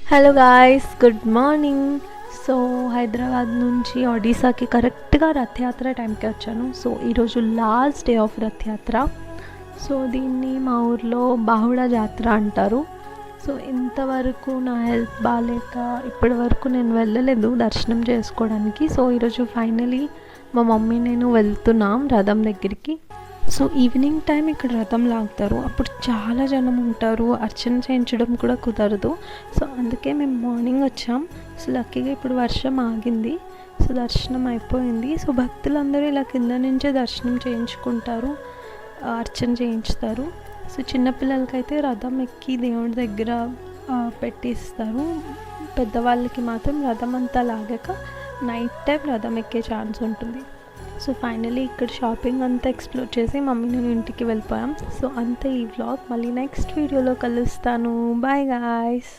Hello guys, good morning. So Hyderabad నుంచి ఒడిశాకి కరెక్ట్గా రథయాత్ర టైంకి వచ్చాను. సో ఈరోజు last day of Rathyatra. So దీన్ని మా ఊర్లో బాహుడ జాతర అంటారు. సో ఇంతవరకు నా హెల్త్ బాగాలేక ఇప్పటి వరకు నేను వెళ్ళలేదు దర్శనం చేసుకోవడానికి. సో ఈరోజు ఫైనలీ మా మమ్మీ నేను వెళ్తున్నాం రథం దగ్గరికి. సో ఈవినింగ్ టైం ఇక్కడ రథం లాగుతారు. అప్పుడు చాలా జనం ఉంటారు, అర్చన చేయించడం కూడా కుదరదు. సో అందుకే మేము మార్నింగ్ వచ్చాం. సో లక్కీగా ఇప్పుడు వర్షం ఆగింది. సో దర్శనం అయిపోయింది. సో భక్తులందరూ ఇలా కింద నుంచే దర్శనం చేయించుకుంటారు, అర్చన చేయించుతారు. సో చిన్నపిల్లలకైతే రథం ఎక్కి దేవుడి దగ్గర పెట్టిస్తారు. పెద్దవాళ్ళకి మాత్రం రథం అంతా లాగాక నైట్ టైం రథం ఎక్కే ఛాన్స్ ఉంటుంది. సో ఫైనలీ ఇక్కడ షాపింగ్ అంతా ఎక్స్ప్లోర్ చేసి మమ్మీ నేను ఇంటికి వెళ్ళిపోయాం. సో అంతే ఈ వ్లాగ్. మళ్ళీ నెక్స్ట్ వీడియోలో కలుస్తాను. Bye guys.